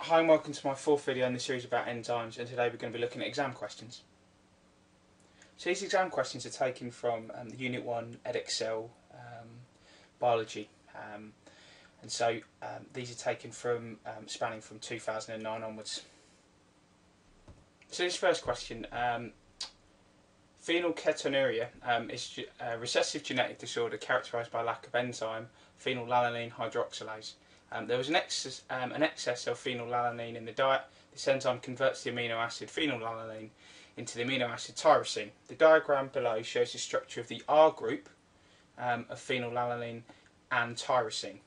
Hi and welcome to my fourth video in the series about enzymes, and today we're going to be looking at exam questions. So these exam questions are taken from the Unit 1 Edexcel Biology, and so these are taken from spanning from 2009 onwards. So this first question, Phenylketonuria is a recessive genetic disorder characterised by lack of enzyme phenylalanine hydroxylase. There was an excess of phenylalanine in the diet. This enzyme converts the amino acid phenylalanine into the amino acid tyrosine. The diagram below shows the structure of the R group of phenylalanine and tyrosine.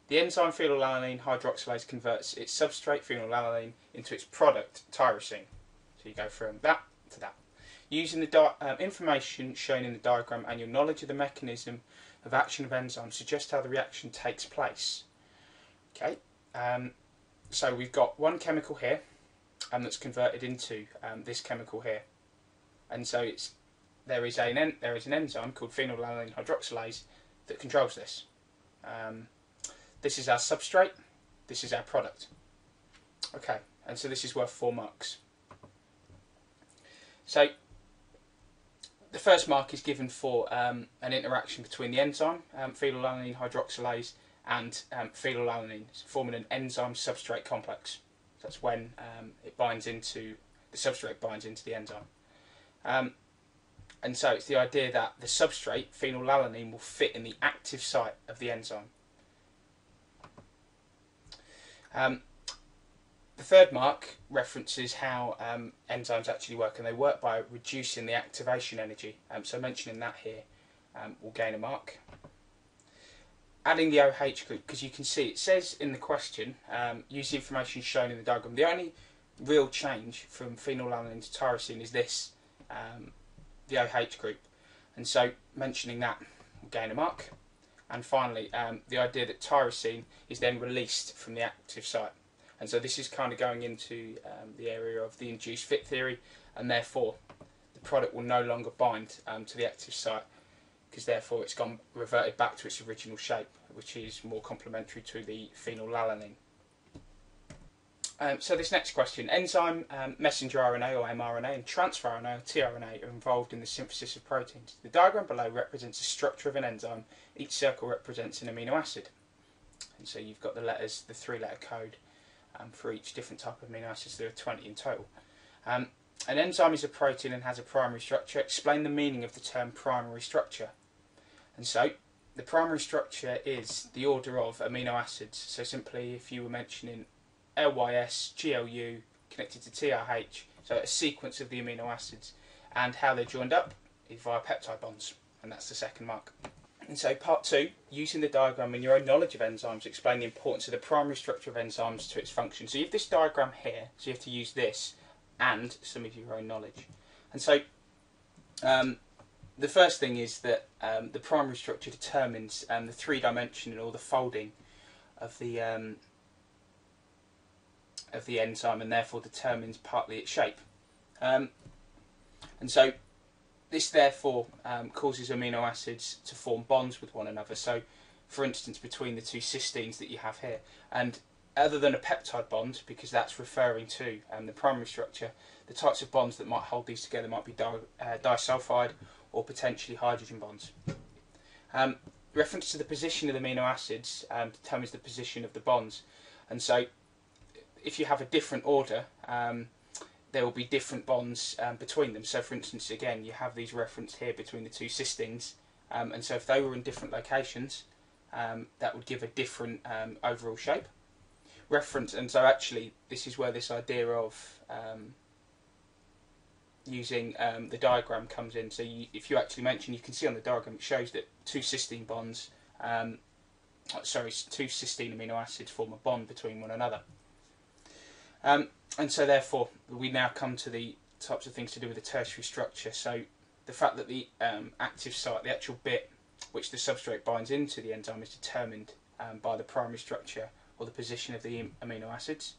The enzyme phenylalanine hydroxylase converts its substrate phenylalanine into its product tyrosine. So you go from that to that. Using the information shown in the diagram and your knowledge of the mechanism of action of enzymes suggest how the reaction takes place. Okay, so we've got one chemical here that's converted into this chemical here, and so there is an enzyme called phenylalanine hydroxylase that controls this. This is our substrate, this is our product. Okay, and so this is worth 4 marks. So the first mark is given for an interaction between the enzyme, phenylalanine hydroxylase, and phenylalanine, forming an enzyme substrate complex. So that's when it binds into, the substrate binds into the enzyme. And so it's the idea that the substrate, phenylalanine, will fit in the active site of the enzyme. The third mark references how enzymes actually work, and they work by reducing the activation energy. So mentioning that here will gain a mark. Adding the OH group, because you can see it says in the question, use the information shown in the diagram. The only real change from phenylalanine to tyrosine is this, the OH group. And so mentioning that will gain a mark. And finally, the idea that tyrosine is then released from the active site. And so this is kind of going into the area of the induced fit theory, and therefore the product will no longer bind to the active site, because therefore it's reverted back to its original shape, which is more complementary to the phenylalanine. So this next question, enzyme, messenger RNA or mRNA, and transfer RNA or tRNA are involved in the synthesis of proteins. The diagram below represents the structure of an enzyme. Each circle represents an amino acid. And so you've got the letters, the 3-letter code for each different type of amino acids. There are 20 in total. An enzyme is a protein and has a primary structure. Explain the meaning of the term primary structure. And so the primary structure is the order of amino acids. So simply, if you were mentioning LYS, GLU connected to TRH, so a sequence of the amino acids, and how they're joined up is via peptide bonds, and that's the second mark. And so part 2, using the diagram and your own knowledge of enzymes, explain the importance of the primary structure of enzymes to its function. So you have this diagram here, so you have to use this and some of your own knowledge. And so the first thing is that the primary structure determines the 3-dimensional or the folding of the enzyme, and therefore determines partly its shape. And so this therefore causes amino acids to form bonds with one another. So for instance, between the 2 cysteines that you have here, and other than a peptide bond, because that's referring to the primary structure, the types of bonds that might hold these together might be disulfide or potentially hydrogen bonds. Reference to the position of the amino acids determines the position of the bonds, and so if you have a different order, there will be different bonds between them. So for instance, again, you have these referenced here between the 2 cysteines, and so if they were in different locations, that would give a different overall shape. Reference, and so actually this is where this idea of using the diagram comes in. So if you actually mention, you can see on the diagram it shows that 2 cysteine bonds, 2 cysteine amino acids form a bond between one another. And so therefore we now come to the types of things to do with the tertiary structure. So the fact that the active site, the actual bit which the substrate binds into the enzyme, is determined by the primary structure or the position of the amino acids.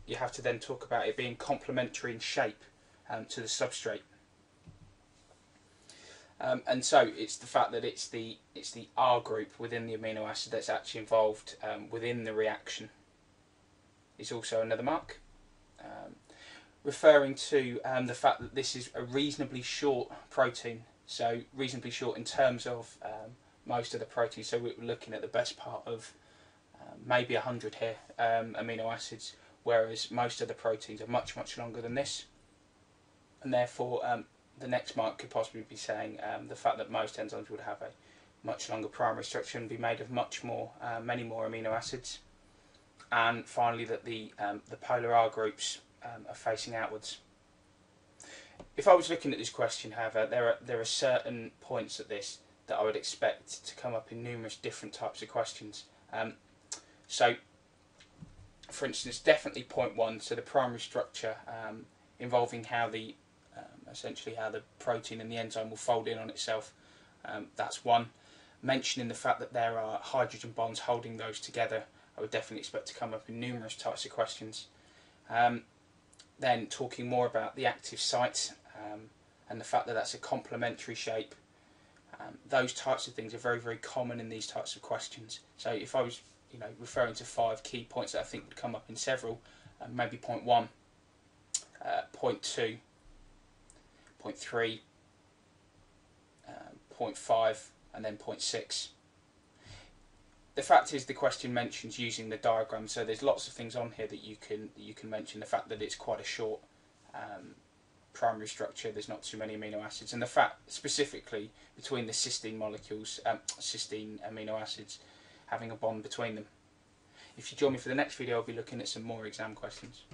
You have to then talk about it being complementary in shape to the substrate. And so it's the fact that it's the R group within the amino acid that's actually involved within the reaction. is also another mark. Referring to the fact that this is a reasonably short protein, so reasonably short in terms of most of the proteins, so we're looking at the best part of maybe 100 here amino acids, whereas most of the proteins are much longer than this, and therefore the next mark could possibly be saying the fact that most enzymes would have a much longer primary structure and be made of many more amino acids. And finally, that the polar R groups are facing outwards. If I was looking at this question, however, there are certain points at this that I would expect to come up in numerous different types of questions. So, for instance, definitely point 1, so the primary structure involving how essentially how the protein and the enzyme will fold in on itself. That's one. Mentioning the fact that there are hydrogen bonds holding those together, I would definitely expect to come up in numerous types of questions. Then talking more about the active site and the fact that that's a complementary shape. Those types of things are very common in these types of questions. So if I was referring to 5 key points that I think would come up in several, maybe point 1, point 2, point 3, point 5, and then point 6. The fact is, the question mentions using the diagram, so there's lots of things on here that you can mention. The fact that it's quite a short primary structure, there's not too many amino acids, and the fact specifically between the cysteine molecules, cysteine amino acids, having a bond between them. If you join me for the next video, I'll be looking at some more exam questions.